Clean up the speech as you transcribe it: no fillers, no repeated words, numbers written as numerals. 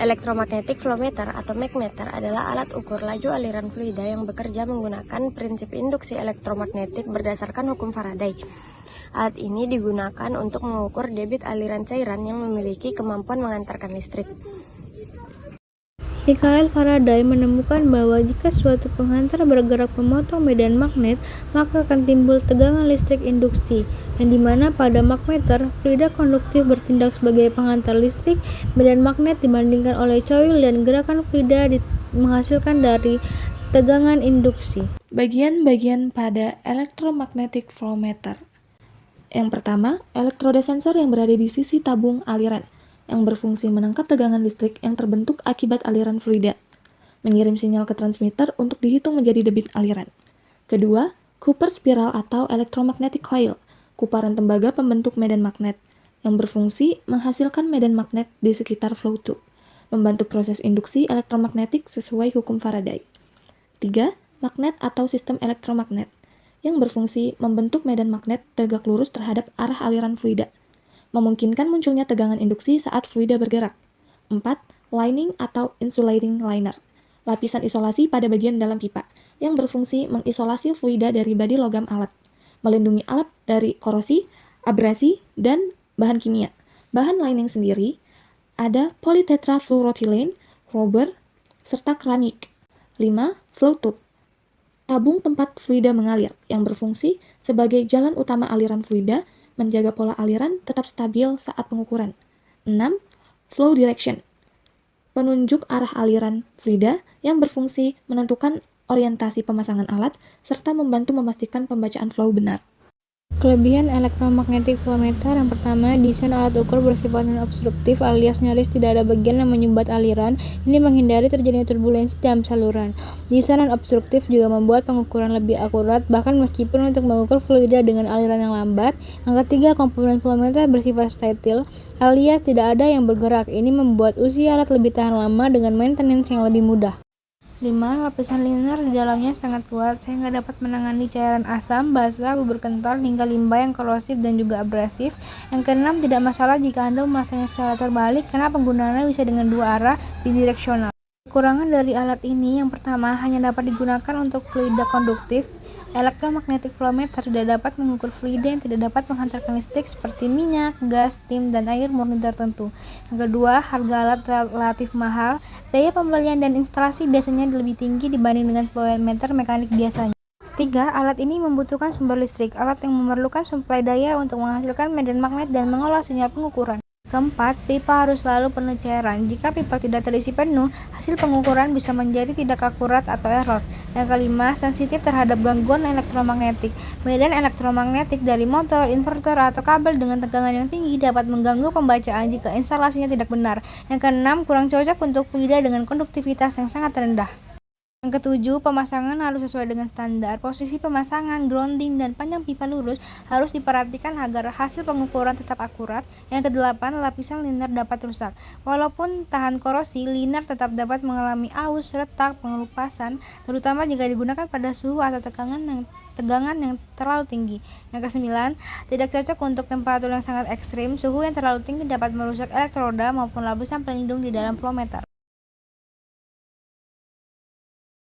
Electromagnetic flow meter atau MEC-meter adalah alat ukur laju aliran fluida yang bekerja menggunakan prinsip induksi elektromagnetik berdasarkan hukum Faraday. Alat ini digunakan untuk mengukur debit aliran cairan yang memiliki kemampuan mengantarkan listrik. Michael Faraday menemukan bahwa jika suatu penghantar bergerak memotong medan magnet, maka akan timbul tegangan listrik induksi, yang dimana pada magneter, fluida konduktif bertindak sebagai penghantar listrik medan magnet dibandingkan oleh coil dan gerakan fluida menghasilkan dari tegangan induksi. Bagian-bagian pada electromagnetic flow meter. Yang pertama, elektroda sensor yang berada di sisi tabung aliran, yang berfungsi menangkap tegangan listrik yang terbentuk akibat aliran fluida, mengirim sinyal ke transmitter untuk dihitung menjadi debit aliran. Kedua, Cooper spiral atau electromagnetic coil, kuparan tembaga pembentuk medan magnet, yang berfungsi menghasilkan medan magnet di sekitar flow tube, membantu proses induksi elektromagnetik sesuai hukum Faraday. 3. Magnet atau sistem elektromagnet, yang berfungsi membentuk medan magnet tegak lurus terhadap arah aliran fluida, memungkinkan munculnya tegangan induksi saat fluida bergerak. 4. Lining atau insulating liner, lapisan isolasi pada bagian dalam pipa, yang berfungsi mengisolasi fluida dari badi logam alat, melindungi alat dari korosi, abrasi, dan bahan kimia. Bahan lining sendiri ada polytetrafluoroethylene, rubber, serta keramik. 5. Flow tube, tabung tempat fluida mengalir, yang berfungsi sebagai jalan utama aliran fluida, menjaga pola aliran tetap stabil saat pengukuran. 6. Flow direction, penunjuk arah aliran fluida yang berfungsi menentukan orientasi pemasangan alat, serta membantu memastikan pembacaan flow benar. Kelebihan electromagnetic flow meter. Yang pertama, desain alat ukur bersifat non-obstruktif alias nyaris tidak ada bagian yang menyumbat aliran. Ini menghindari terjadinya turbulensi dalam saluran. Desain non-obstruktif juga membuat pengukuran lebih akurat, bahkan meskipun untuk mengukur fluida dengan aliran yang lambat. Yang ketiga, komponen flow meter bersifat statil alias tidak ada yang bergerak. Ini membuat usia alat lebih tahan lama dengan maintenance yang lebih mudah. 5. Lapisan liner di dalamnya sangat kuat sehingga dapat menangani cairan asam, basah, bubur kental, hingga limbah yang korosif dan juga abrasif. Yang keenam, tidak masalah jika Anda memasangnya secara terbalik karena penggunaannya bisa dengan dua arah bidireksional. Kekurangan dari alat ini, yang pertama, hanya dapat digunakan untuk fluida konduktif. Electromagnetic flow meter tidak dapat mengukur fluida yang tidak dapat menghantarkan listrik seperti minyak, gas, steam, dan air murni tertentu. Yang kedua, harga alat relatif mahal. Biaya pembelian dan instalasi biasanya lebih tinggi dibanding dengan flow meter mekanik biasanya. Ketiga, alat ini membutuhkan sumber listrik, alat yang memerlukan suplai daya untuk menghasilkan medan magnet dan mengolah sinyal pengukuran. Keempat, pipa harus selalu penuh cairan. Jika pipa tidak terisi penuh, hasil pengukuran bisa menjadi tidak akurat atau error. Yang kelima, sensitif terhadap gangguan elektromagnetik. Medan elektromagnetik dari motor, inverter, atau kabel dengan tegangan yang tinggi dapat mengganggu pembacaan jika instalasinya tidak benar. Yang keenam, kurang cocok untuk fluida dengan konduktivitas yang sangat rendah. Yang ketujuh, pemasangan harus sesuai dengan standar. Posisi pemasangan, grounding, dan panjang pipa lurus harus diperhatikan agar hasil pengukuran tetap akurat. Yang kedelapan, lapisan liner dapat rusak. Walaupun tahan korosi, liner tetap dapat mengalami aus, retak, pengelupasan, terutama jika digunakan pada suhu atau tegangan yang terlalu tinggi. Yang kesembilan, tidak cocok untuk temperatur yang sangat ekstrim. Suhu yang terlalu tinggi dapat merusak elektroda maupun lapisan pelindung di dalam flow meter.